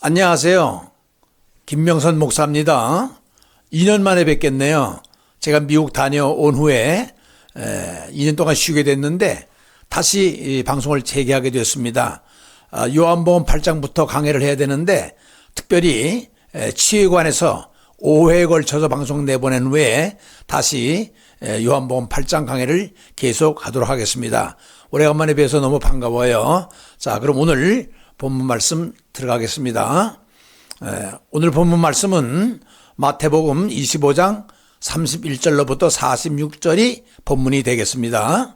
안녕하세요. 김명선 목사입니다. 2년 만에 뵙겠네요. 제가 미국 다녀온 후에 2년 동안 쉬게 됐는데 다시 방송을 재개하게 됐습니다. 요한복음 8장부터 강해를 해야 되는데 특별히 치유관에서 5회에 걸쳐서 방송 내보낸 후에 다시 요한복음 8장 강해를 계속하도록 하겠습니다. 오래간만에 뵈서 너무 반가워요. 자, 그럼 오늘 본문 말씀 들어가겠습니다. 오늘 본문 말씀은 마태복음 25장 31절로부터 46절이 본문이 되겠습니다.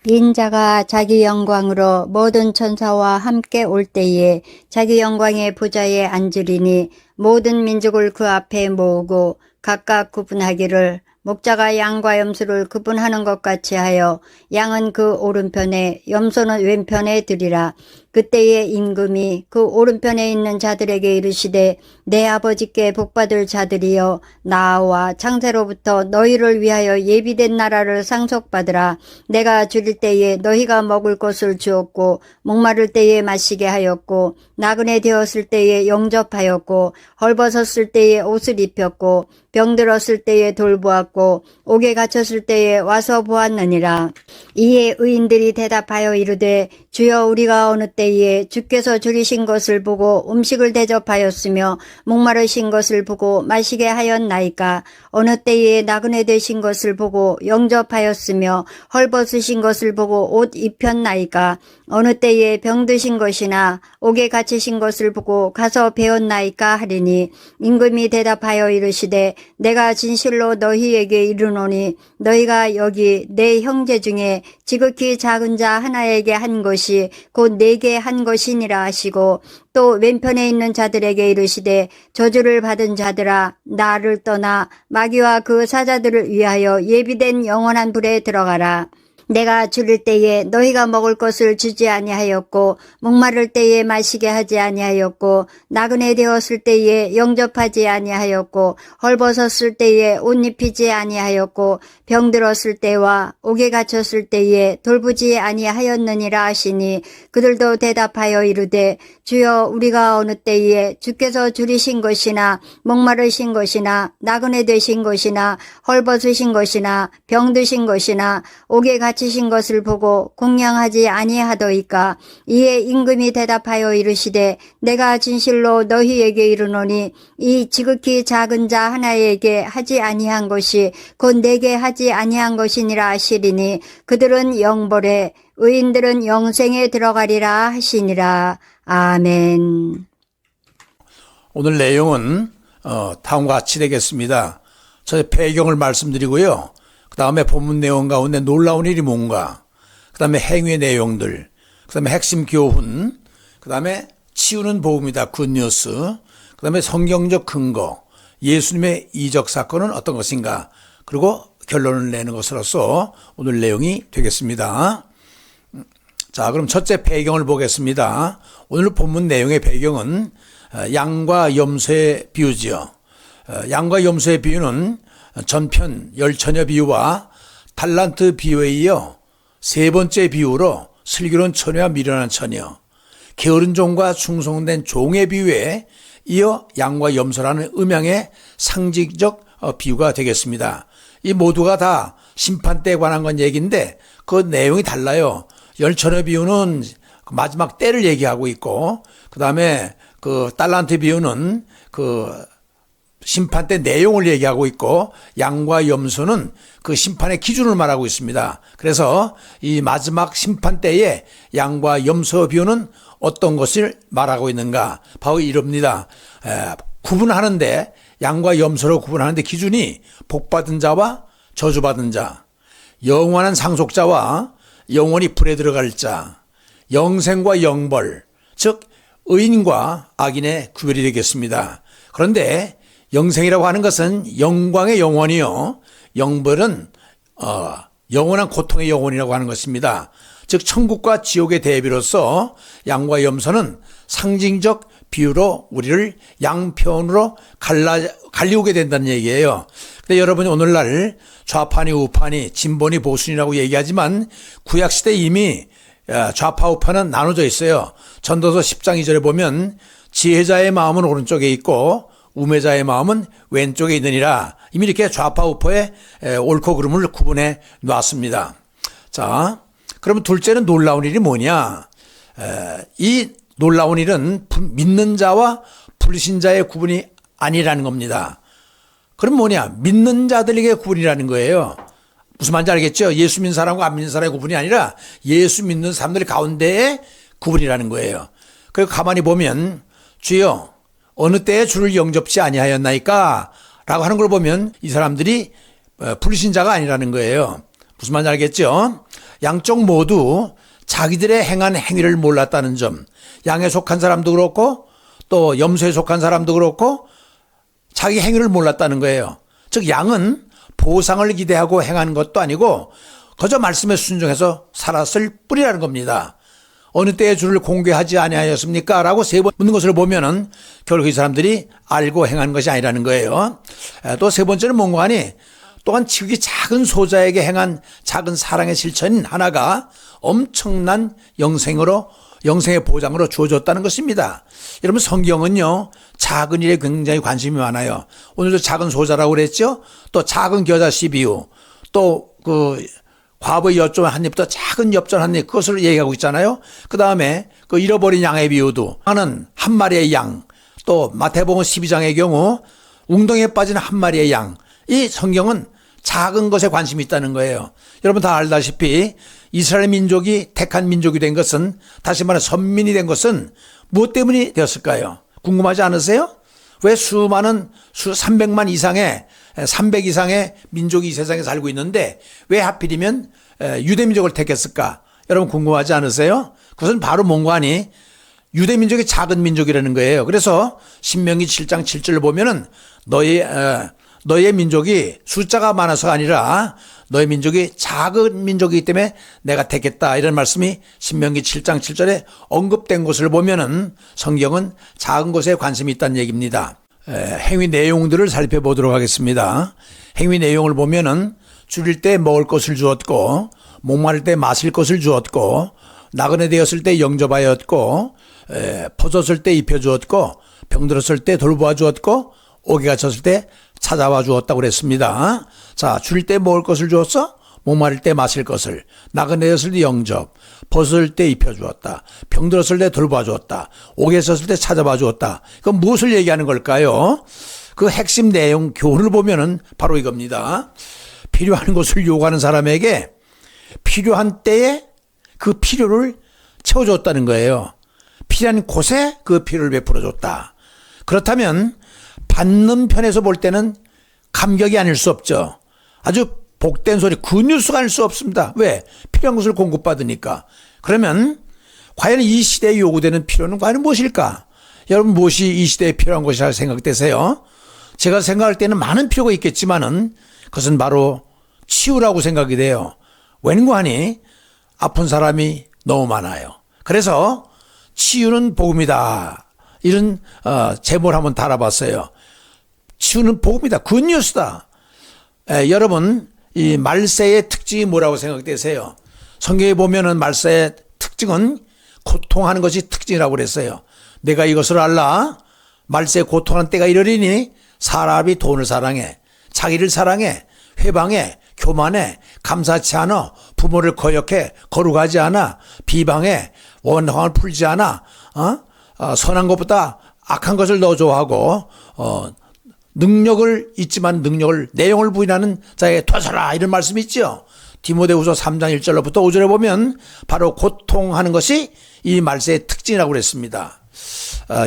인자가 자기 영광으로 모든 천사와 함께 올 때에 자기 영광의 보좌에 앉으리니 모든 민족을 그 앞에 모으고 각각 구분하기를 목자가 양과 염소를 구분하는 것 같이 하여 양은 그 오른편에 염소는 왼편에 두리라. 그때에 임금이 그 오른편에 있는 자들에게 이르시되 내 아버지께 복받을 자들이여 나와 창세로부터 너희를 위하여 예비된 나라를 상속받으라. 내가 줄일 때에 너희가 먹을 것을 주었고 목마를 때에 마시게 하였고 나그네 되었을 때에 영접하였고 헐벗었을 때에 옷을 입혔고 병들었을 때에 돌보았고 옥에 갇혔을 때에 와서 보았느니라. 이에 의인들이 대답하여 이르되 주여 우리가 어느 때에 주께서 줄이신 것을 보고 음식을 대접하였으며 목마르신 것을 보고 마시게 하였나이까. 어느 때에 나그네 되신 것을 보고 영접하였으며 헐벗으신 것을 보고 옷 입혔나이까. 어느 때에 병드신 것이나 옥에 갇히신 것을 보고 가서 배웠나이까 하리니 임금이 대답하여 이르시되 내가 진실로 너희에게 이르노니 너희가 여기 내 형제 중에 지극히 작은 자 하나에게 한 것이 곧 내게 한 것이니라 하시고 또 왼편에 있는 자들에게 이르시되 저주를 받은 자들아 나를 떠나 마귀와 그 사자들을 위하여 예비된 영원한 불에 들어가라. 내가 줄일 때에 너희가 먹을 것을 주지 아니하였고 목마를 때에 마시게 하지 아니하였고 나그네 되었을 때에 영접하지 아니하였고 헐벗었을 때에 옷 입히지 아니하였고 병들었을 때와 옥에 갇혔을 때에 돌보지 아니하였느니라 하시니 그들도 대답하여 이르되 주여 우리가 어느 때에 주께서 줄이신 것이나 목마르신 것이나 나그네 되신 것이나 헐벗으신 것이나 병드신 것이나 옥에 갇히신 것을 보고 공양하지 아니하더이까. 이에 임금이 대답하여 이르시되 내가 진실로 너희에게 이르노니 이 지극히 작은 자 하나에게 하지 아니한 것이 곧 내게 하지 아니한 것이니라 하시리니 그들은 영벌에 의인들은 영생에 들어가리라 하시니라. 아멘. 오늘 내용은 다음과 같이 되겠습니다. 저의 배경을 말씀드리고요. 그 다음에 본문 내용 가운데 놀라운 일이 뭔가, 그 다음에 행위의 내용들, 그 다음에 핵심 교훈, 그 다음에 치유는 복음이다, 굿뉴스, 그 다음에 성경적 근거, 예수님의 이적 사건은 어떤 것인가, 그리고 결론을 내는 것으로서 오늘 내용이 되겠습니다. 자, 그럼 첫째 배경을 보겠습니다. 오늘 본문 내용의 배경은 양과 염소의 비유지요. 양과 염소의 비유는 전편 열처녀 비유와 달란트 비유에 이어 세 번째 비유로 슬기로운 처녀와 미련한 처녀, 게으른 종과 충성된 종의 비유에 이어 양과 염소라는 음양의 상징적 비유가 되겠습니다. 이 모두가 다 심판 때에 관한 건 얘기인데 그 내용이 달라요. 열처녀 비유는 마지막 때를 얘기하고 있고, 그 다음에 그 달란트 비유는 그 심판 때 내용을 얘기하고 있고, 양과 염소는 그 심판의 기준을 말하고 있습니다. 그래서 이 마지막 심판 때에 양과 염소 비유는 어떤 것을 말하고 있는가? 바로 이럽니다. 구분하는데, 양과 염소로 구분하는데 기준이 복받은 자와 저주받은 자, 영원한 상속자와 영원히 불에 들어갈 자, 영생과 영벌, 즉 의인과 악인의 구별이 되겠습니다. 그런데 영생이라고 하는 것은 영광의 영원이요, 영벌은 영원한 고통의 영혼이라고 하는 것입니다. 즉 천국과 지옥의 대비로서 양과 염소는 상징적 비유로 우리를 양편으로 갈리우게 된다는 얘기예요. 근데 여러분이 오늘날 좌판이 우판이 진본이 보순이라고 얘기하지만 구약시대 이미 좌파 우파는 나눠져 있어요. 전도서 10장 2절에 보면 지혜자의 마음은 오른쪽에 있고 우매자의 마음은 왼쪽에 있느니라. 이미 이렇게 좌파 우파의 옳고 그름을 구분해 놨습니다. 자, 그러면 둘째는 놀라운 일이 뭐냐? 이 놀라운 일은 믿는 자와 불신자의 구분이 아니라는 겁니다. 그럼 뭐냐? 믿는 자들에게 구분이라는 거예요. 무슨 말인지 알겠죠? 예수 믿는 사람과 안 믿는 사람의 구분이 아니라 예수 믿는 사람들 가운데의 구분이라는 거예요. 그리고 가만히 보면 주여 어느 때에 주를 영접지 아니하였나이까? 라고 하는 걸 보면 이 사람들이 불신자가 아니라는 거예요. 무슨 말인지 알겠죠? 양쪽 모두 자기들의 행한 행위를 몰랐다는 점. 양에 속한 사람도 그렇고 또 염소에 속한 사람도 그렇고 자기 행위를 몰랐다는 거예요. 즉 양은 보상을 기대하고 행한 것도 아니고 그저 말씀에 순종해서 살았을 뿐이라는 겁니다. 어느 때에 주를 공개하지 아니하였습니까? 라고 세 번 묻는 것을 보면은 결국 이 사람들이 알고 행한 것이 아니라는 거예요. 또 세 번째는 뭔가 하니 또한 지극히 작은 소자에게 행한 작은 사랑의 실천 하나가 엄청난 영생의 보장으로 주어졌다는 것입니다. 여러분 성경은요 작은 일에 굉장히 관심이 많아요. 오늘도 작은 소자라고 그랬죠. 또 작은 겨자 씨 비유, 또 과부의 엿좀 한 입도 작은 엽전 한 입, 그것을 얘기하고 있잖아요. 그 다음에 그 잃어버린 양의 비유도 하는 한 마리의 양, 또 마태복음 12장의 경우 웅덩이에 빠진 한 마리의 양. 이 성경은 작은 것에 관심이 있다는 거예요. 여러분 다 알다시피 이스라엘 민족이 택한 민족이 된 것은, 다시 말해 선민이 된 것은 무엇 때문이 되었을까요? 궁금하지 않으세요? 왜 수많은 300만 이상의 300 이상의 민족이 이 세상에 살고 있는데 왜 하필이면 유대민족을 택했을까? 여러분 궁금하지 않으세요? 그것은 바로 뭔가 하니 유대민족이 작은 민족이라는 거예요. 그래서 신명기 7장 7절을 보면은 너의 민족이 숫자가 많아서가 아니라 너의 민족이 작은 민족이기 때문에 내가 택했다, 이런 말씀이 신명기 7장 7절에 언급된 것을 보면은 성경은 작은 것에 관심이 있다는 얘기입니다. 행위 내용들을 살펴보도록 하겠습니다. 행위 내용을 보면은 줄일 때 먹을 것을 주었고, 목마를 때 마실 것을 주었고, 나그네 되었을 때 영접하였고, 퍼졌을 때 입혀주었고, 병들었을 때 돌보아 주었고, 오개가 쳤을 때 찾아와 주었다고 그랬습니다. 자, 줄일 때 먹을 것을 주었어? 목마를 때 마실 것을, 나그네 되었을 때 영접, 벗을 때 입혀주었다, 병들었을 때 돌봐 주었다, 옥에 있었을 때 찾아봐 주었다. 그건 무엇을 얘기하는 걸까요? 그 핵심 내용 교훈을 보면은 바로 이겁니다. 필요한 것을 요구하는 사람에게 필요한 때에 그 필요를 채워줬다는 거예요. 필요한 곳에 그 필요를 베풀어줬다. 그렇다면 받는 편에서 볼 때는 감격이 아닐 수 없죠. 아주 복된 소리, 굿뉴스가 아닐 수 없습니다. 왜? 필요한 것을 공급받으니까. 그러면 과연 이 시대에 요구되는 필요는 과연 무엇일까? 여러분 무엇이 이 시대에 필요한 것이라 생각되세요? 제가 생각할 때는 많은 필요가 있겠지만은 그것은 바로 치유라고 생각이 돼요. 왠고하니 아픈 사람이 너무 많아요. 그래서 치유는 복음이다, 이런 제목을 한번 달아봤어요. 치유는 복음이다, 굿뉴스다. 여러분 이 말세의 특징이 뭐라고 생각되세요? 성경에 보면은 말세의 특징은 고통하는 것이 특징이라고 그랬어요. 내가 이것을 알라. 말세에 고통하는 때가 이르리니 사람이 돈을 사랑해, 자기를 사랑해, 회방해, 교만해, 감사치 않아, 부모를 거역해, 거룩하지 않아, 비방해, 원망을 풀지 않아, 선한 것보다 악한 것을 더 좋아하고, 능력을 있지만 내용을 부인하는 자에게 토서라, 이런 말씀이 있죠. 디모데후서 3장 1절로부터 5절에 보면 바로 고통하는 것이 이 말세의 특징이라고 그랬습니다.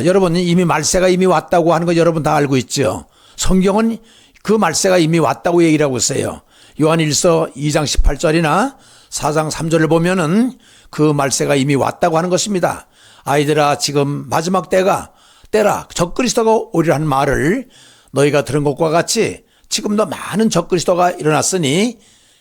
여러분 이미 말세가 이미 왔다고 하는 거 여러분 다 알고 있죠. 성경은 그 말세가 이미 왔다고 얘기를 하고 있어요. 요한일서 2장 18절이나 4장 3절을 보면은 그 말세가 이미 왔다고 하는 것입니다. 아이들아 지금 마지막 때라 적그리스도가 오리라는 말을 너희가 들은 것과 같이 지금도 많은 적그리스도가 일어났으니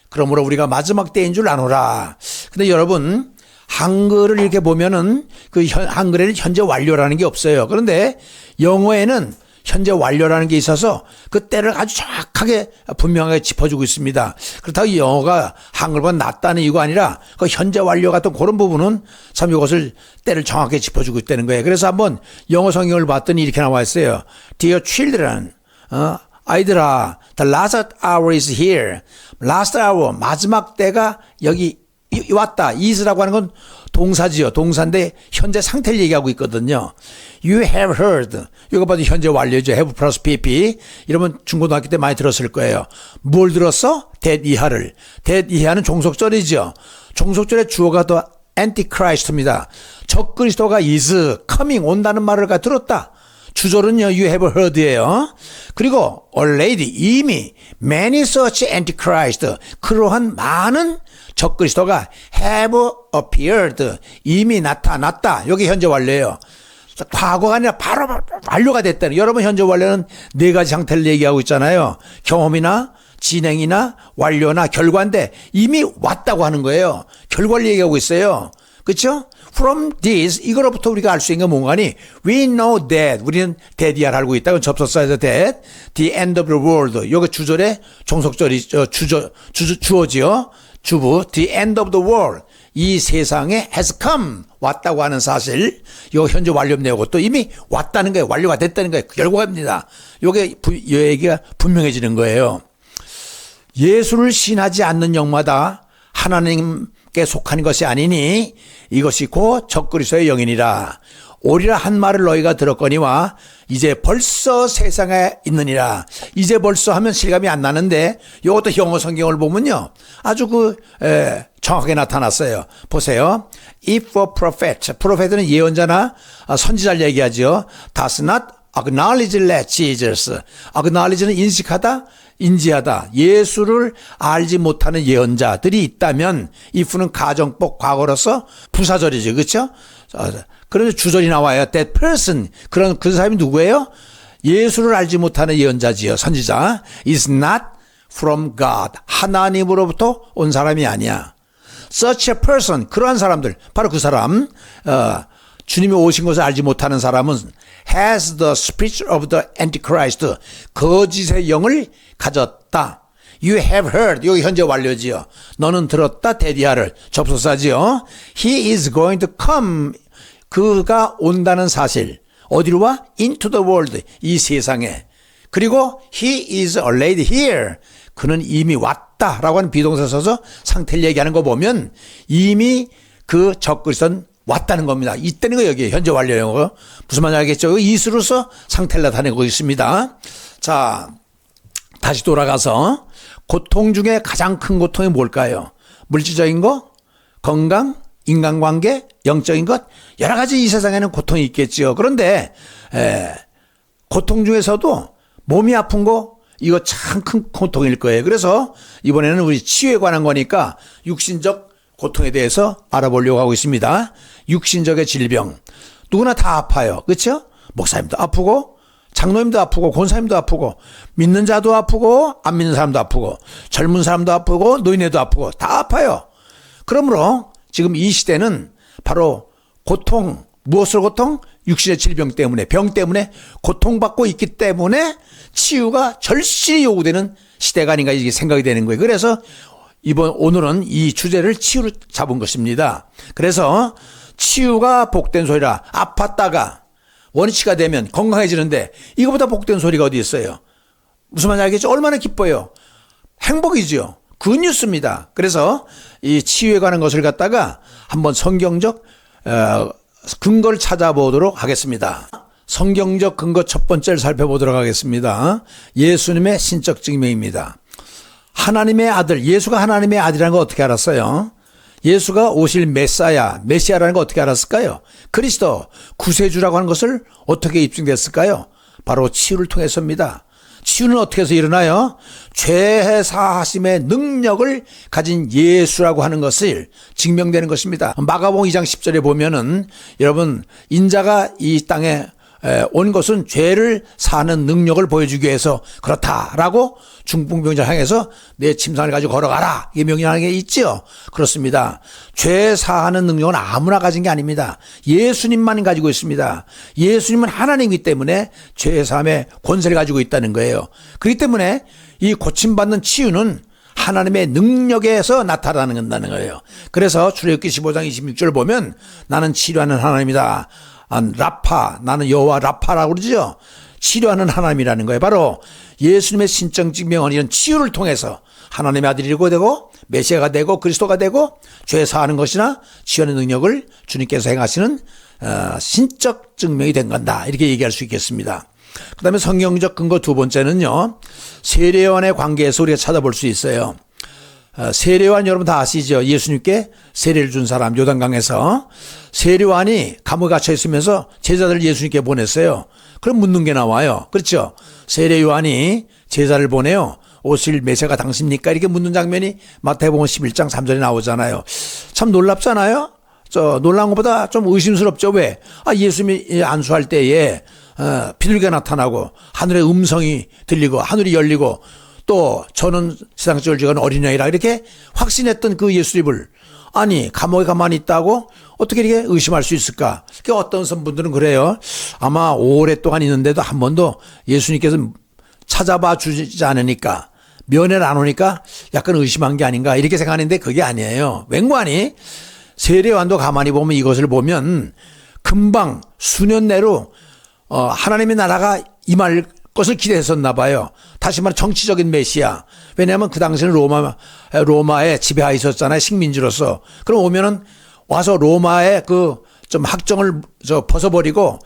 그러므로 우리가 마지막 때인 줄 아노라. 근데 여러분 한글을 이렇게 보면은 그 한글에는 현재 완료라는 게 없어요. 그런데 영어에는 현재 완료라는 게 있어서 그 때를 아주 정확하게 분명하게 짚어주고 있습니다. 그렇다고 영어가 한글보다 낫다는 이유가 아니라 그 현재 완료 같은 그런 부분은 참 이것을 때를 정확하게 짚어주고 있다는 거예요. 그래서 한번 영어 성경을 봤더니 이렇게 나와 있어요. Dear children, 아이들아, the last hour is here. last hour, 마지막 때가 여기 왔다. is라고 하는 건 동사지요. 동사인데 현재 상태를 얘기하고 있거든요. You have heard. 이거 봐도 현재 완료죠. have 플러스 pp. 이러면 중고등학교 때 많이 들었을 거예요. 뭘 들었어? that 이하를. that 이하는 종속절이죠. 종속절의 주어가 더 antichrist입니다. 적그리스도가 is coming 온다는 말을 들었다. 주절은요, you have heard예요. 그리고 already 이미 many such antichrist 그러한 많은 적그리스도가 have appeared 이미 나타났다. 여기 현재 완료예요. 과거가 아니라 바로 완료가 됐다는. 여러분 현재 완료는 네 가지 상태를 얘기하고 있잖아요. 경험이나 진행이나 완료나 결과인데 이미 왔다고 하는 거예요. 결과를 얘기하고 있어요. 그렇죠? From this 이거로부터 우리가 알 수 있는 건 뭔가니 we know that 우리는 that이야 알고 있다. 접속사에서 that the end of the world 여기 주절의 종속절이 주어지요. 주부 the end of the world 이 세상에 has come 왔다고 하는 사실 이거 현재 완료 내용고 또 이미 왔다는 거예요. 완료가 됐다는 거예요. 결과입니다. 이게 얘기가 분명해지는 거예요. 예수를 신하지 않는 영마다 하나님께 속한 것이 아니니 이것이 곧 적그리스도의 영이니라. 오리라 한 말을 너희가 들었거니와 이제 벌써 세상에 있느니라. 이제 벌써 하면 실감이 안 나는데 이것도 영어 성경을 보면요 아주 정확하게 나타났어요. 보세요. If a prophet, prophet은 예언자나 선지자를 얘기하죠. Does not acknowledge that Jesus. acknowledge는 인식하다, 인지하다. 예수를 알지 못하는 예언자들이 있다면 if는 가정법 과거로서 부사절이죠. 그렇죠? 그런데 주절이 나와요. That person. 그 사람이 누구예요? 예수를 알지 못하는 예언자지요. 선지자. is not from God. 하나님으로부터 온 사람이 아니야. Such a person. 그러한 사람들. 바로 그 사람. 주님이 오신 것을 알지 못하는 사람은 has the spirit of the antichrist. 거짓의 영을 가졌다. You have heard. 여기 현재 완료지요. 너는 들었다. 대디하를 접속사지요. He is going to come. 그가 온다는 사실. 어디로 와? Into the world. 이 세상에. 그리고 he is already here. 그는 이미 왔다라고 하는 비동사 써서 상태를 얘기하는 거 보면 이미 그 적그리스도는 왔다는 겁니다. 있다는 거 여기 현재 완료 영어. 무슨 말인지 알겠죠? 이수로서 상태를 나타내고 있습니다. 자, 다시 돌아가서 고통 중에 가장 큰 고통이 뭘까요? 물질적인 거, 건강, 인간관계, 영적인 것 여러 가지 이 세상에는 고통이 있겠죠. 그런데 고통 중에서도 몸이 아픈 거 이거 참 큰 고통일 거예요. 그래서 이번에는 우리 치유에 관한 거니까 육신적 고통에 대해서 알아보려고 하고 있습니다. 육신적의 질병 누구나 다 아파요. 그렇죠? 목사님도 아프고 장로님도 아프고 권사님도 아프고 믿는 자도 아프고 안 믿는 사람도 아프고 젊은 사람도 아프고 노인네도 아프고 다 아파요. 그러므로 지금 이 시대는 바로 고통, 무엇을 고통? 육신의 질병 때문에 병 때문에 고통받고 있기 때문에 치유가 절실히 요구되는 시대가 아닌가 이게 생각이 되는 거예요. 그래서 오늘은 이 주제를 치유로 잡은 것입니다. 그래서 치유가 복된 소리라. 아팠다가 원위치가 되면 건강해지는데 이거보다 복된 소리가 어디 있어요? 무슨 말인지 알겠죠? 얼마나 기뻐요. 행복이죠. 그 뉴스입니다. 그래서 이 치유에 관한 것을 갖다가 한번 성경적 근거를 찾아보도록 하겠습니다. 성경적 근거 첫 번째를 살펴보도록 하겠습니다. 예수님의 신적 증명입니다. 하나님의 아들, 예수가 하나님의 아들이라는 거 어떻게 알았어요? 예수가 오실 메시아라는 거 어떻게 알았을까요? 그리스도, 구세주라고 하는 것을 어떻게 입증됐을까요? 바로 치유를 통해서입니다. 치유는 어떻게 해서 일어나요? 죄 사하심의 능력을 가진 예수라고 하는 것을 증명되는 것입니다. 마가복음 2장 10절에 보면은 여러분 인자가 이 땅에 온 것은 죄를 사는 능력을 보여주기 위해서 그렇다라고 중풍병자 향해서 내 침상을 가지고 걸어가라, 이게 명령하는 게 있죠. 그렇습니다. 죄 사하는 능력은 아무나 가진 게 아닙니다. 예수님만 가지고 있습니다. 예수님은 하나님이기 때문에 죄 사함의 권세를 가지고 있다는 거예요. 그렇기 때문에 이 고침받는 치유는 하나님의 능력에서 나타나는 거예요. 그래서 출애굽기 15장 26절 보면 나는 치료하는 하나님이다. 라파, 나는 여호와 라파라고 그러죠. 치료하는 하나님이라는 거예요. 바로 예수님의 신정적 명언, 이런 치유를 통해서 하나님의 아들이고 되고 메시아가 되고 그리스도가 되고 죄 사하는 것이나 치유하는 능력을 주님께서 행하시는 신적 증명이 된 건다, 이렇게 얘기할 수 있겠습니다. 그 다음에 성경적 근거 두 번째는요, 세례요한의 관계에서 우리가 찾아볼 수 있어요. 세례요한 여러분 다 아시죠? 예수님께 세례를 준 사람, 요단강에서 세례요한이 감옥에 갇혀 있으면서 제자들을 예수님께 보냈어요. 그럼 묻는 게 나와요. 그렇죠? 세례요한이 제자를 보내요. 오실 메시아가 당신입니까? 이렇게 묻는 장면이 마태복음 11장 3절에 나오잖아요. 참 놀랍잖아요? 놀라운 것보다 좀 의심스럽죠. 왜? 예수님이 안수할 때에 비둘기가 나타나고 하늘의 음성이 들리고 하늘이 열리고 또 저는 세상 죄를 지은 어린아이라 이렇게 확신했던 그 예수님을 감옥에 가만히 있다고 어떻게 이렇게 의심할 수 있을까? 어떤 분들은 그래요. 아마 오랫동안 있는데도 한 번도 예수님께서 찾아봐 주지 않으니까, 면회를 안 오니까 약간 의심한 게 아닌가, 이렇게 생각하는데 그게 아니에요. 웬관히 세례요한도 가만히 보면 이것을 보면 금방 수년 내로 하나님의 나라가 임할 것을 기대했었나 봐요. 다시 말해 정치적인 메시아. 왜냐하면 그 당시에는 로마의 지배하에 있었잖아요. 식민지로서. 그럼 오면은 와서 로마의 그 좀 학정을 벗어버리고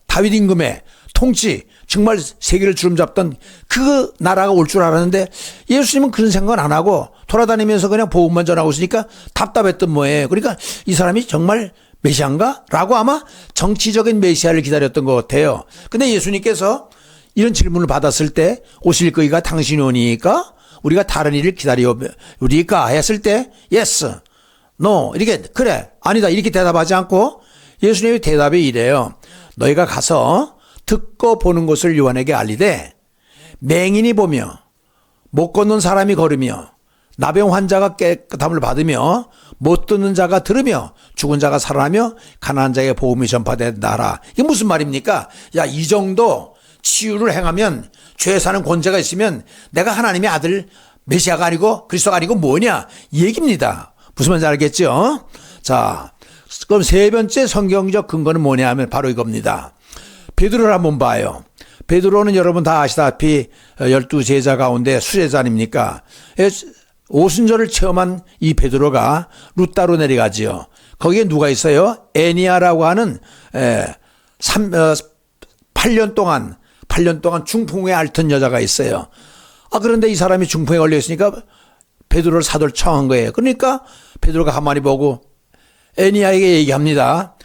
다윗 임금의 통치, 정말 세계를 주름잡던 그 나라가 올 줄 알았는데 예수님은 그런 생각은 안 하고 돌아다니면서 그냥 복음만 전하고 있으니까 답답했던 뭐예요. 그러니까 이 사람이 정말 메시아인가? 라고 아마 정치적인 메시아를 기다렸던 것 같아요. 근데 예수님께서 이런 질문을 받았을 때 오실 거이가 당신이 오니까 우리가 다른 일을 기다리오리까 했을 때 yes, no 이렇게 그래 아니다 이렇게 대답하지 않고 예수님의 대답이 이래요. 너희가 가서 듣고 보는 것을 요한에게 알리되 맹인이 보며 못 걷는 사람이 걸으며 나병 환자가 깨끗함을 받으며 못 듣는 자가 들으며 죽은 자가 살아나며 가난한 자에게 복음이 전파된다라. 이게 무슨 말입니까? 이 정도 치유를 행하면 죄 사는 권세가 있으면 내가 하나님의 아들 메시아가 아니고 그리스도가 아니고 뭐냐 이 얘기입니다. 무슨 말인지 알겠죠? 자, 그럼 세 번째 성경적 근거는 뭐냐 하면 바로 이겁니다. 베드로를 한번 봐요. 베드로는 여러분 다 아시다시피 12제자 가운데 수제자 아닙니까? 오순절을 체험한 이 베드로가 루따로 내려가지요. 거기에 누가 있어요? 애니아라고 하는 8년 동안 중풍에 앓던 여자가 있어요. 그런데 이 사람이 중풍에 걸려 있으니까 베드로를 사도를 청한 거예요. 그러니까 베드로가 가만히 보고 애니아에게 얘기합니다.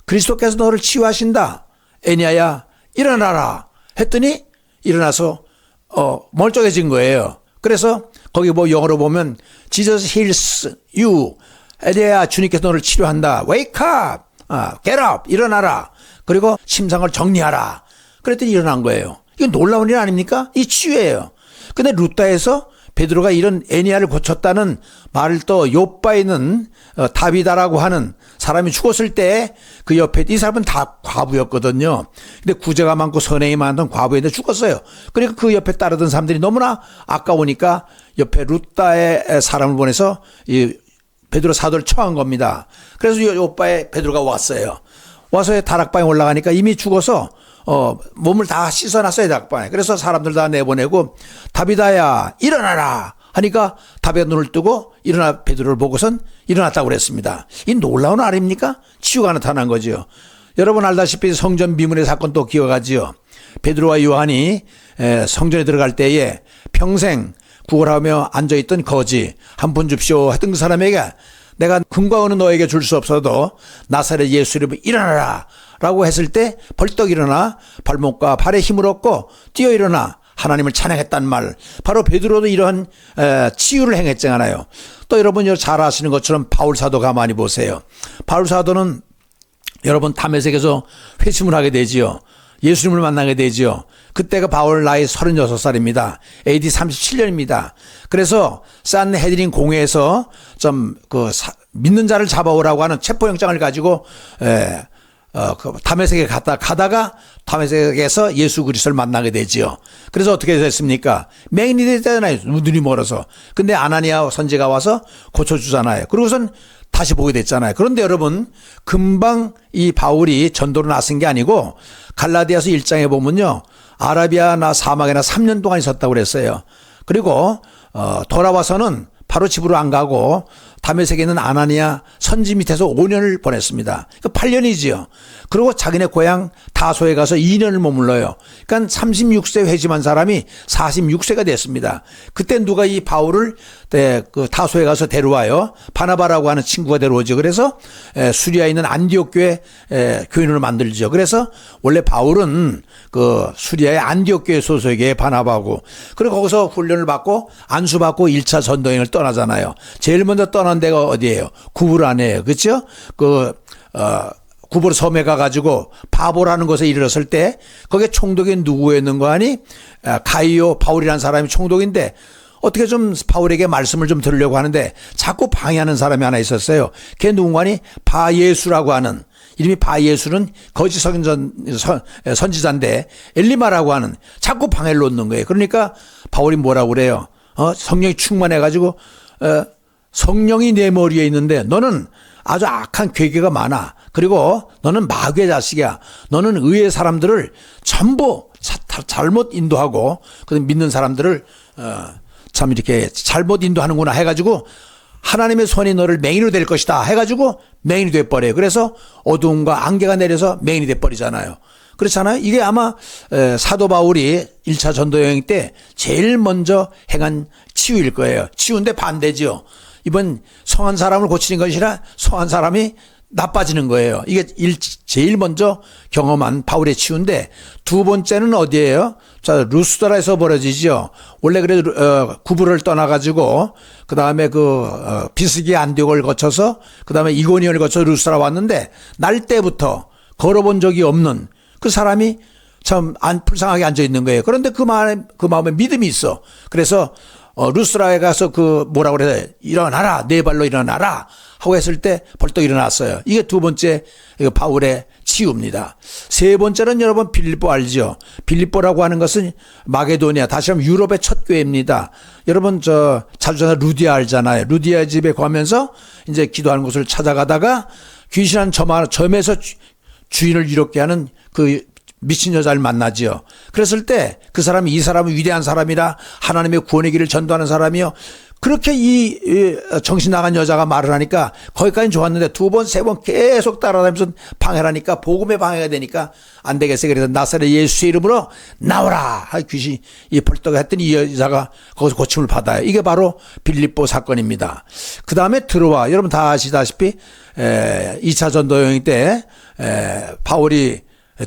그리스도께서 너를 치유하신다. 애니아야 일어나라 했더니 일어나서 멀쩡해진 거예요. 그래서 거기 영어로 보면 Jesus heals you. 애니아야 주님께서 너를 치료한다. Wake up. Get up. 일어나라. 그리고 심상을 정리하라. 그랬더니 일어난 거예요. 이건 놀라운 일 아닙니까? 이 치유예요. 근데 루따에서 베드로가 이런 애니아를 고쳤다는 말을 또 요빠에 있는 다비다라고 하는 사람이 죽었을 때 그 옆에 이 사람은 다 과부였거든요. 근데 구제가 많고 선행이 많던 과부인데 죽었어요. 그러니까 그 옆에 따르던 사람들이 너무나 아까우니까 옆에 루따의 사람을 보내서 이 베드로 사도를 처한 겁니다. 그래서 요빠에 베드로가 왔어요. 와서 다락방에 올라가니까 이미 죽어서 몸을 다 씻어놨어요, 다락방에. 그래서 사람들 다 내보내고 다비다야 일어나라 하니까 다비가 눈을 뜨고 일어나 베드로를 보고선 일어났다고 그랬습니다. 이 놀라운 아닙니까? 치유가 나타난 거죠. 여러분 알다시피 성전 비문의 사건 또 기억하지요. 베드로와 요한이 성전에 들어갈 때에 평생 구걸하며 앉아있던 거지 한 푼 줍시오 했던 그 사람에게 내가 금과 은은 너에게 줄 수 없어도 나사렛 예수 이름으로 일어나라 라고 했을 때 벌떡 일어나 발목과 발에 힘을 얻고 뛰어 일어나 하나님을 찬양했단 말. 바로 베드로도 이러한 치유를 행했잖아요. 또 여러분 잘 아시는 것처럼 바울 사도 가만히 보세요. 바울 사도는 여러분 다메섹에서 회심을 하게 되지요. 예수님을 만나게 되지요. 그때가 바울 나이 36살입니다. AD 37년입니다. 그래서 산헤드린 공회에서 좀 믿는 자를 잡아오라고 하는 체포영장을 가지고 다메섹에 가다가 다메섹에서 예수 그리스도를 만나게 되지요. 그래서 어떻게 됐습니까? 맹인이 됐잖아요. 눈이 멀어서. 근데 아나니아 선지가 와서 고쳐주잖아요. 그러고선 다시 보게 됐잖아요. 그런데 여러분 금방 이 바울이 전도로 나선 게 아니고 갈라디아서 1장에 보면요. 아라비아나 사막에나 3년 동안 있었다고 그랬어요. 그리고 돌아와서는 바로 집으로 안 가고 다메섹에 있는 아나니아 선지 밑에서 5년을 보냈습니다. 8년이지요. 그리고 자기네 고향 다소에 가서 2년을 머물러요. 그러니까 36세 회심한 사람이 46세가 됐습니다. 그때 누가 이 바울을 그 다소에 가서 데려와요. 바나바라고 하는 친구가 데려오죠. 그래서 수리아에 있는 안디옥 교회 교인으로 만들죠. 그래서 원래 바울은 그 수리아의 안디옥 교회 소속의 바나바고, 그리고 거기서 훈련을 받고 안수받고 1차 전도여행을 떠나잖아요. 제일 먼저 떠난 데가 어디예요? 구브란이에요. 그렇죠? 구브르 섬에 가가지고 바보라는 곳에 이르렀을 때 거기에 총독이 누구였는 거 아니? 가이오 바울이라는 사람이 총독인데 어떻게 좀 바울에게 말씀을 좀 들으려고 하는데 자꾸 방해하는 사람이 하나 있었어요. 걔 누군가니? 바예수라고 하는, 이름이 바예수는 거짓 선지자인데 엘리마라고 하는, 자꾸 방해를 놓는 거예요. 그러니까 바울이 뭐라고 그래요? 성령이 충만해가지고 성령이 내 머리에 있는데 너는 아주 악한 괴계가 많아. 그리고 너는 마귀의 자식이야. 너는 의의 사람들을 전부 잘못 인도하고 믿는 사람들을 참 이렇게 잘못 인도하는구나 해가지고 하나님의 손이 너를 맹인으로 될 것이다 해가지고 맹인이 돼버려요. 그래서 어두움과 안개가 내려서 맹인이 돼버리잖아요. 그렇잖아요. 이게 아마 사도 바울이 1차 전도여행 때 제일 먼저 행한 치유일 거예요. 치유인데 반대지요. 이번 성한 사람을 고치는 것이 아니라 성한 사람이 나빠지는 거예요. 이게 제일 먼저 경험한 바울의 치유인데, 두 번째는 어디예요? 자, 루스드라에서 벌어지죠. 원래 그래도 구브를 떠나가지고 그 다음에 비스기 안디옥을 거쳐서 그 다음에 이고니온을 거쳐 루스드라 왔는데, 날 때부터 걸어본 적이 없는 그 사람이 참 불쌍하게 앉아 있는 거예요. 그런데 그 마음에 믿음이 있어. 그래서 루스드라에 가서 뭐라고 그래요? 일어나라, 네 발로 일어나라 하고 했을 때 벌떡 일어났어요. 이게 두 번째 바울의 치유입니다. 세 번째는 여러분 빌립보 알죠? 빌립보라고 하는 것은 마게도니아, 다시 한번 유럽의 첫 교회입니다. 여러분 자주 전에 루디아 알잖아요. 루디아 집에 가면서 이제 기도하는 곳을 찾아가다가 귀신한 점에서 주인을 이롭게 하는 미친 여자를 만나지요. 그랬을 때 그 사람이 이 사람은 위대한 사람이라 하나님의 구원의 길을 전도하는 사람이요. 그렇게 이 정신 나간 여자가 말을 하니까 거기까지는 좋았는데 두 번, 세 번 계속 따라다니면서 방해를 하니까 복음의 방해가 되니까 안 되겠어요. 그래서 나사렛 예수의 이름으로 나오라! 귀신이 벌떡 했더니 이 여자가 거기서 고침을 받아요. 이게 바로 빌립보 사건입니다. 그 다음에 들어와. 여러분 다 아시다시피 2차 전도여행 때 바울이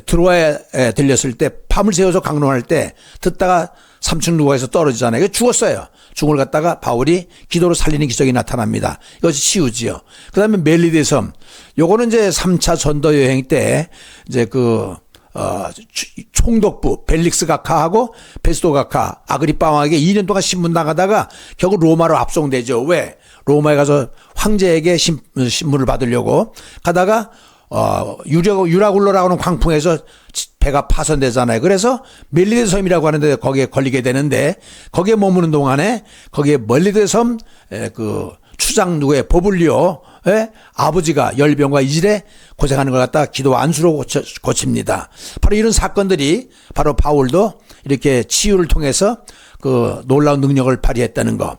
트로아에 들렸을 때 밤을 새워서 강론할 때 듣다가 3층 누가에서 떨어지잖아요. 죽었어요. 죽을 갖다가 바울이 기도로 살리는 기적이 나타납니다. 이것이 치유지요. 그 다음에 멜리데 섬. 요거는 이제 3차 전도 여행 때 이제 총독부 벨릭스 각하하고 베스도 각하 아그리빠 왕에게 2년 동안 신문 나가다가 결국 로마로 압송되죠. 왜? 로마에 가서 황제에게 신문을 받으려고 가다가 유라굴로라고 하는 광풍에서 배가 파손되잖아요. 그래서 멜리데 섬이라고 하는데 거기에 걸리게 되는데, 거기에 머무는 동안에 거기에 멜리데 섬 추장 누구의 보블리오의 아버지가 열병과 이질에 고생하는 걸 갖다 기도 안수로 고칩니다. 바로 이런 사건들이 바로 바울도 이렇게 치유를 통해서 놀라운 능력을 발휘했다는 거.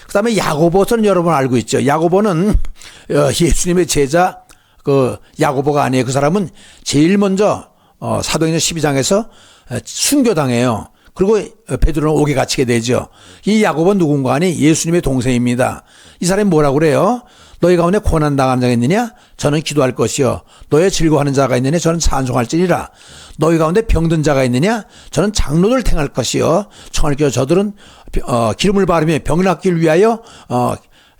그 다음에 야고보서는 여러분 알고 있죠. 야고보는 예수님의 제자 야고보가 아니에요. 그 사람은 제일 먼저 사도행전 12장에서 순교당해요. 그리고 베드로는 옥에 갇히게 되죠. 이 야고보는 누군가 하니 예수님의 동생입니다. 이 사람이 뭐라고 그래요? 너희 가운데 고난당하는 자가 있느냐? 저는 기도할 것이요. 너희 즐거워하는 자가 있느냐? 저는 찬송할지니라. 너희 가운데 병든 자가 있느냐? 저는 장로를 택할 것이요. 청하께 저들은 기름을 바르며 병 낫기를 위하여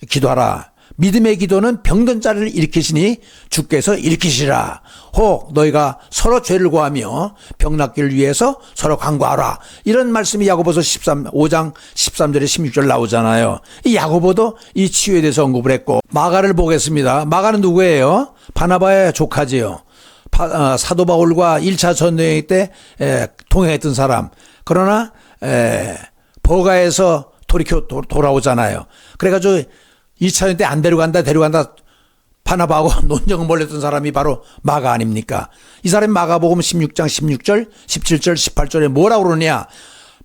기도하라. 믿음의 기도는 병든 자를 일으키시니 주께서 일으키시라. 혹 너희가 서로 죄를 고하며 병 낫기를 위해서 서로 간구하라. 이런 말씀이 야고보서 5장 13절에 16절 나오잖아요. 이 야고보도 이 치유에 대해서 언급을 했고, 마가를 보겠습니다. 마가는 누구예요? 바나바의 조카지요. 사도 바울과 1차 전도여행 때 동행했던 사람. 그러나 버가에서 돌아오잖아요. 그래가지고 2차 때 안 데려간다 바나바하고 논쟁을 벌였던 사람이 바로 마가 아닙니까? 이 사람이 마가복음 16장 16절 17절 18절에 뭐라고 그러냐.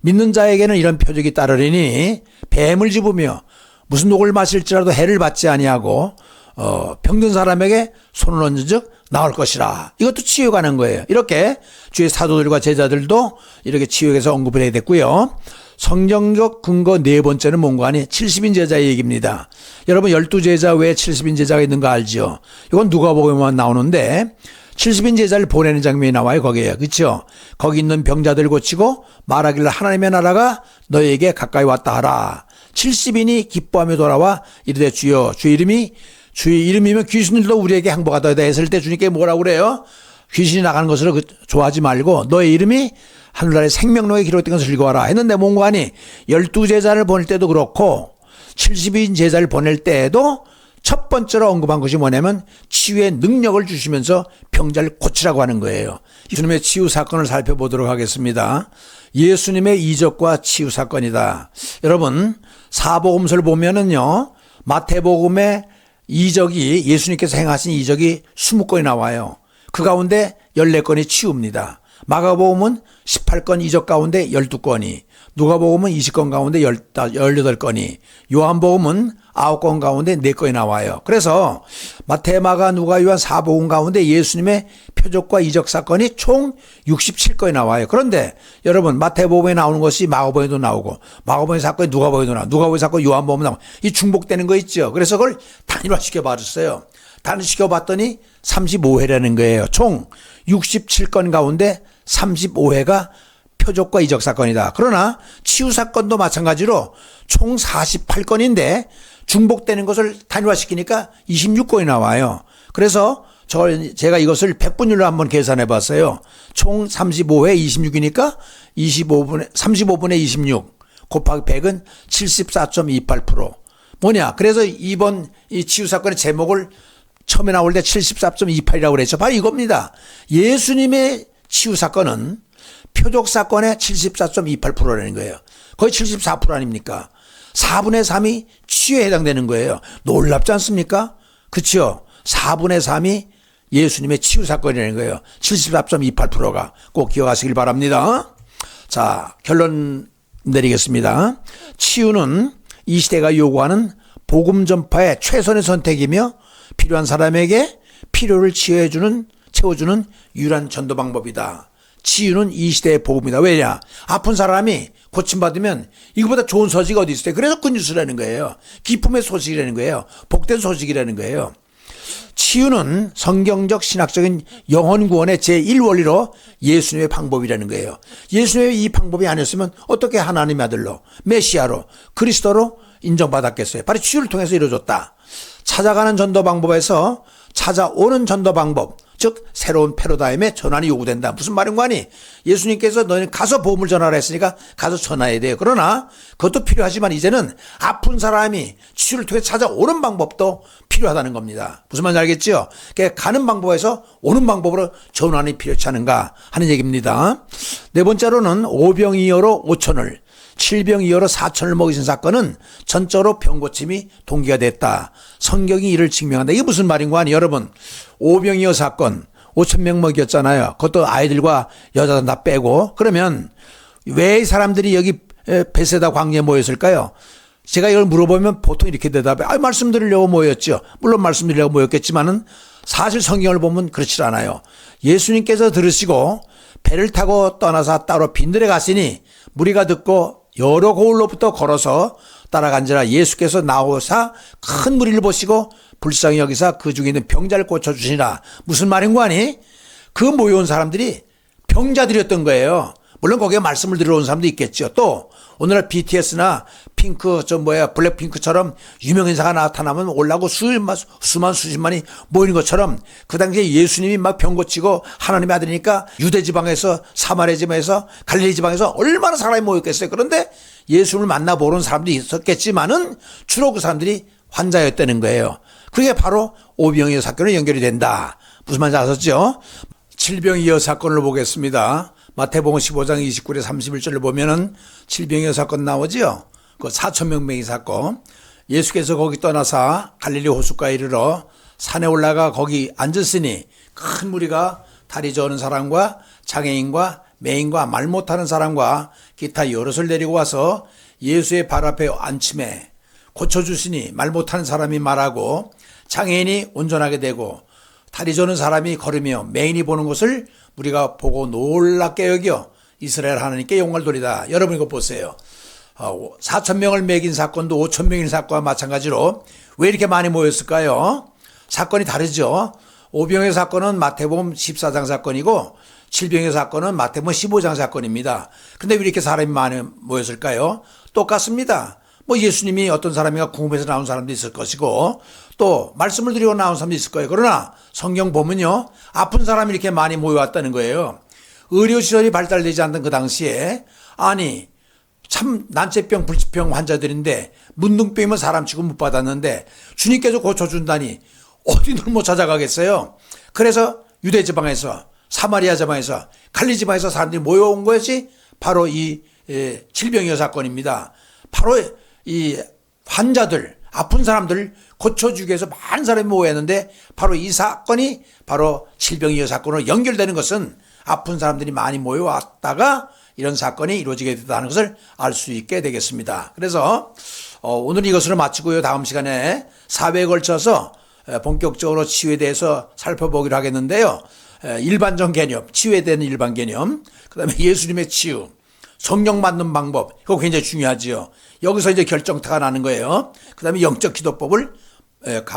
믿는 자에게는 이런 표적이 따르리니 뱀을 집으며 무슨 독을 마실지라도 해를 받지 아니하고 병든 사람에게 손을 얹은즉 나올 것이라. 이것도 치유에 관한 거예요. 이렇게 주의 사도들과 제자들도 이렇게 치유에 대해서 언급을 해야 됐고요. 성경적 근거 네 번째는 뭔가 하니 70인 제자의 얘기입니다. 여러분 12제자 외에 70인 제자가 있는 거 알죠? 이건 누가복음에만 나오는데 70인 제자를 보내는 장면이 나와요. 거기에. 그렇죠? 거기 있는 병자들 고치고 말하기를 하나님의 나라가 너희에게 가까이 왔다 하라. 70인이 기뻐하며 돌아와 이르되 주여 주의 이름이면 귀신들도 우리에게 항복하다 했을 때 주님께 뭐라고 그래요? 귀신이 나가는 것을 좋아하지 말고 너의 이름이 하늘나라의 생명록에 기록된 것을 읽어와라 했는데 뭔가 하니 12제자를 보낼 때도 그렇고 70인 제자를 보낼 때에도 첫 번째로 언급한 것이 뭐냐면 치유의 능력을 주시면서 병자를 고치라고 하는 거예요. 예수님의 치유 사건을 살펴보도록 하겠습니다. 예수님의 이적과 치유 사건이다. 여러분 사복음서를 보면은요, 마태복음의 이적이, 예수님께서 행하신 이적이 20건이 나와요. 그 가운데 14건이 치유입니다. 마가복음은 18건 이적 가운데 12건이, 누가복음은 20건 가운데 18건이, 요한복음은 9건 가운데 4건이 나와요. 그래서 마태, 마가, 누가, 요한 4복음 가운데 예수님의 표적과 이적 사건이 총 67건이 나와요. 그런데 여러분 마태복음에 나오는 것이 마가복음에도 나오고, 마가복음의 사건이 누가복음에도 나오고, 누가복음의 사건이 요한복음에 나오고, 이 중복되는 거 있죠. 그래서 그걸 단일화시켜 봤어요. 단일시켜 봤더니 35회라는 거예요. 총 67건 가운데 35회가 표적과 이적 사건이다. 그러나 치유 사건도 마찬가지로 총 48건인데 중복되는 것을 단일화시키니까 26건이 나와요. 그래서 제가 이것을 100분율로 한번 계산해 봤어요. 총 35회 26이니까 35분의 26 곱하기 100은 74.28%. 뭐냐? 그래서 이번 이 치유 사건의 제목을 처음에 나올 때 74.28이라고 그랬죠. 바로 이겁니다. 예수님의 치유 사건은 표적 사건의 74.28%라는 거예요. 거의 74% 아닙니까? 4분의 3이 치유에 해당되는 거예요. 놀랍지 않습니까? 그렇죠? 4분의 3이 예수님의 치유 사건이라는 거예요. 74.28%가 꼭 기억하시길 바랍니다. 자, 결론 내리겠습니다. 치유는 이 시대가 요구하는 복음 전파의 최선의 선택이며 필요한 사람에게 필요를 채워주는 유일한 전도 방법이다. 치유는 이 시대의 복음이다. 왜냐? 아픈 사람이 고침받으면 이거보다 좋은 소식이 어디 있어요? 그래서 굿뉴스라는 거예요. 기쁨의 소식이라는 거예요. 복된 소식이라는 거예요. 치유는 성경적 신학적인 영혼 구원의 제1원리로 예수님의 방법이라는 거예요. 예수님의 이 방법이 아니었으면 어떻게 하나님의 아들로, 메시아로, 그리스도로 인정받았겠어요? 바로 치유를 통해서 이루어졌다. 찾아가는 전도 방법에서 찾아오는 전도 방법, 즉 새로운 패러다임의 전환이 요구된다. 무슨 말인가 하니 예수님께서 너희는 가서 복음을 전하라 했으니까 가서 전해야 돼요. 그러나 그것도 필요하지만 이제는 아픈 사람이 치유를 통해 찾아오는 방법도 필요하다는 겁니다. 무슨 말인지 알겠죠? 그러니까 가는 방법에서 오는 방법으로 전환이 필요치 않은가 하는 얘기입니다. 네 번째로는 5병 2여로 5천을 7병 2여로 4천을 먹이신 사건은 전적으로 병고침이 동기가 됐다. 성경이 이를 증명한다. 이게 무슨 말인가 하니 여러분 5병 2여 사건 5,000명 먹였잖아요. 그것도 아이들과 여자들 다 빼고. 그러면 왜 사람들이 여기 베세다 광야에 모였을까요? 제가 이걸 물어보면 보통 이렇게 대답해. 말씀드리려고 모였죠. 물론 말씀드리려고 모였겠지만은 사실 성경을 보면 그렇지 않아요. 예수님께서 들으시고 배를 타고 떠나서 따로 빈들에 갔으니 무리가 듣고 여러 고을로부터 걸어서 따라간지라 예수께서 나오사 큰 무리를 보시고 불쌍히 여기사 그 중에 있는 병자를 고쳐주시니라. 무슨 말인가 하니 그 모여온 사람들이 병자들이었던 거예요. 물론 거기에 말씀을 들어온 사람도 있겠죠. 또 오늘날 BTS나 핑크 블랙핑크처럼 유명 인사가 나타나면 올라고 수만 수십만이 모이는 것처럼 그 당시에 예수님이 막 병 고치고 하나님의 아들이니까 유대 지방에서 사마리아 지방에서 갈릴리 지방에서 얼마나 사람이 모였겠어요. 그런데 예수님을 만나보는 사람도 있었겠지만은 주로 그 사람들이 환자였다는 거예요. 그게 바로 오병이어 사건으로 연결이 된다. 무슨 말인지 아셨죠? 칠병이어 사건을 보겠습니다. 마태복음 15장 29절 31절을 보면은 칠병이어 사건 나오죠. 그 4,000명 사건. 예수께서 거기 떠나사 갈릴리 호숫가에 이르러 산에 올라가 거기 앉았으니 큰 무리가 다리 저는 사람과 장애인과 매인과 말 못하는 사람과 기타 여럿을 데리고 와서 예수의 발 앞에 앉힘에 고쳐주시니 말 못하는 사람이 말하고 장애인이 온전하게 되고 다리 저는 사람이 걸으며 매인이 보는 것을 우리가 보고 놀랍게 여겨 이스라엘 하나님께 영광을 돌리다. 여러분 이거 보세요. 4,000명을 매긴 사건도 5,000명인 사건과 마찬가지로 왜 이렇게 많이 모였을까요? 사건이 다르죠. 오병이어 사건은 마태복음 14장 사건이고 칠병이어 사건은 마태복음 15장 사건입니다. 그런데 왜 이렇게 사람이 많이 모였을까요? 똑같습니다. 예수님이 어떤 사람이가 궁금해서 나온 사람도 있을 것이고 또 말씀을 드리고 나온 사람도 있을 거예요. 그러나 성경 보면요, 아픈 사람이 이렇게 많이 모여왔다는 거예요. 의료시설이 발달되지 않던 그 당시에 아니 참 난치병 불치병 환자들인데 문둥병이면 사람 치고 못 받았는데 주님께서 고쳐준다니 어디를 못 찾아가겠어요. 그래서 유대 지방에서 사마리아 지방에서 갈릴리 지방에서 사람들이 모여온 것이 바로 이 칠병이어 사건입니다. 바로 이 환자들, 아픈 사람들 고쳐주기 위해서 많은 사람이 모였는데 바로 이 사건이 바로 칠병이어 사건으로 연결되는 것은 아픈 사람들이 많이 모여왔다가 이런 사건이 이루어지게 됐다는 것을 알 수 있게 되겠습니다. 그래서 오늘 이것으로 마치고요. 다음 시간에 4회에 걸쳐서 본격적으로 치유에 대해서 살펴보기로 하겠는데요. 일반적 개념, 치유에 대한 일반 개념, 그 다음에 예수님의 치유, 성령 받는 방법, 이거 굉장히 중요하지요. 여기서 이제 결정타가 나는 거예요. 그 다음에 영적 기도법을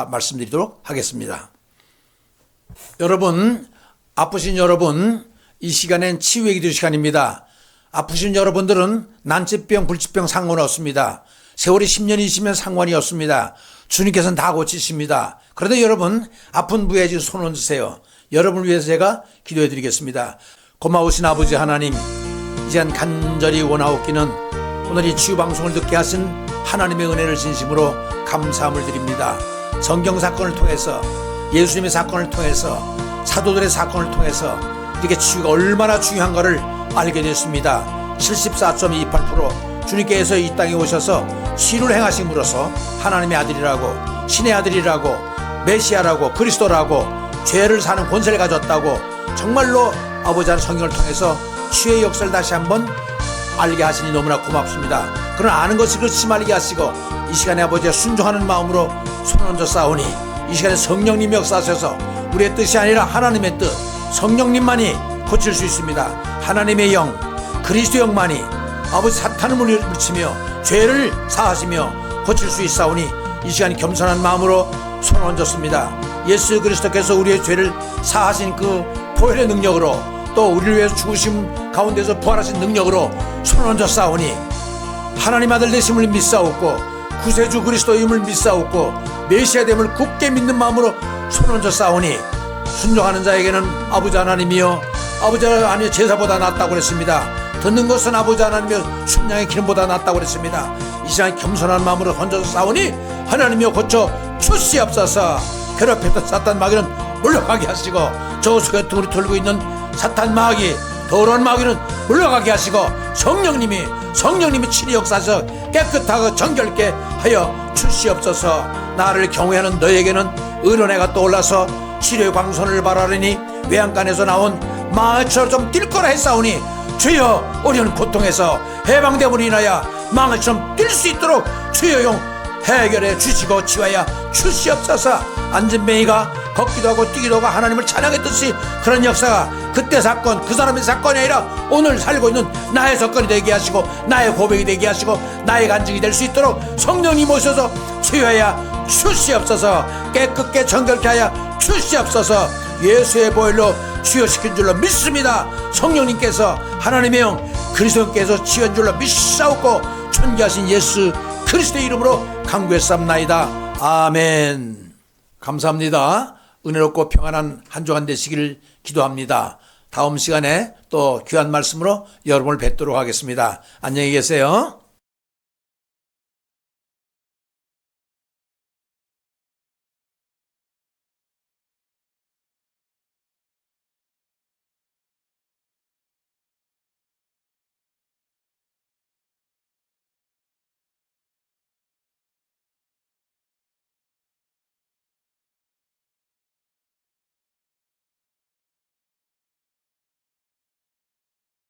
말씀드리도록 하겠습니다. 여러분, 아프신 여러분, 이 시간엔 치유의 기도 시간입니다. 아프신 여러분들은 난치병, 불치병 상관없습니다. 세월이 10년, 20년 상관이 없습니다. 주님께서는 다 고치십니다. 그런데 여러분, 아픈 부에 지금 손 얹으세요. 여러분을 위해서 제가 기도해 드리겠습니다. 고마우신 아버지 하나님, 이제는 간절히 원하옵기는 오늘 이 치유방송을 듣게 하신 하나님의 은혜를 진심으로 감사함을 드립니다. 성경 사건을 통해서, 예수님의 사건을 통해서, 사도들의 사건을 통해서 이렇게 치유가 얼마나 중요한가를 알게 됐습니다. 74.28% 주님께서 이 땅에 오셔서 치유를 행하심으로써 하나님의 아들이라고, 신의 아들이라고, 메시아라고, 그리스도라고 죄를 사는 권세를 가졌다고 정말로 아버지 하나님 성경을 통해서 치유의 역사를 다시 한번 알게 하시니 너무나 고맙습니다. 그러나 아는 것이 그렇지 말게 하시고 이 시간에 아버지의 순종하는 마음으로 손 얹어 싸우니 이 시간에 성령님 역사하셔서 우리의 뜻이 아니라 하나님의 뜻, 성령님만이 고칠 수 있습니다. 하나님의 영, 그리스도 영만이 아버지 사탄을 물리치며 죄를 사하시며 고칠 수 있사오니 이 시간 겸손한 마음으로 손 얹었습니다. 예수 그리스도께서 우리의 죄를 사하신 그 보혈의 능력으로 또 우리를 위해서 죽으심 가운데서 부활하신 능력으로 손 얹어 싸우니 하나님 아들 되심을 믿사옵고 구세주 그리스도임을 믿사옵고 메시아됨을 굳게 믿는 마음으로 손 얹어 싸우니 순종하는 자에게는 아버지 하나님이여 아버지 하나님의 제사보다 낫다고 그랬습니다. 듣는 것은 아버지 하나님의 순양의 기름보다 낫다고 그랬습니다. 이 시간 겸손한 마음으로 얹어서 싸우니 하나님이여 고쳐 주시옵소서. 괴롭혔던 사탄 마귀는 물러가게 하시고 저 속에 우리 돌고 있는 사탄 마귀, 더러운 마귀는 물러가게 하시고 성령님이 친히 역사하셔서 깨끗하고 정결케 하여 주시옵소서. 나를 경외하는 너에게는 의론해가 떠올라서 치료의 광선을 바라리니 외양간에서 나온 망을처럼 좀 뛸 거라 했사오니 주여 우리는 고통에서 해방됨으로 인하여 망을처럼 뛸 수 있도록 주여 용 해결해 주시고 치유하여 주시옵소서. 앉은 맹이가 걷기도 하고 뛰기도 하고 하나님을 찬양했듯이 그런 역사가 그때 사건 그 사람의 사건이 아니라 오늘 살고 있는 나의 사건이 되게 하시고 나의 고백이 되게 하시고 나의 간증이 될 수 있도록 성령님 오셔서 치유하여 주시옵소서. 깨끗게 정결케 하여 주시옵소서. 예수의 보혈로 치유시킨 줄로 믿습니다. 성령님께서 하나님의 영 그리스도께서 지은 줄로 믿사옵고 존귀하신 예수 그리스도의 이름으로 간구했사옵나이다. 아멘. 감사합니다. 은혜롭고 평안한 한 주간 되시길 기도합니다. 다음 시간에 또 귀한 말씀으로 여러분을 뵙도록 하겠습니다. 안녕히 계세요.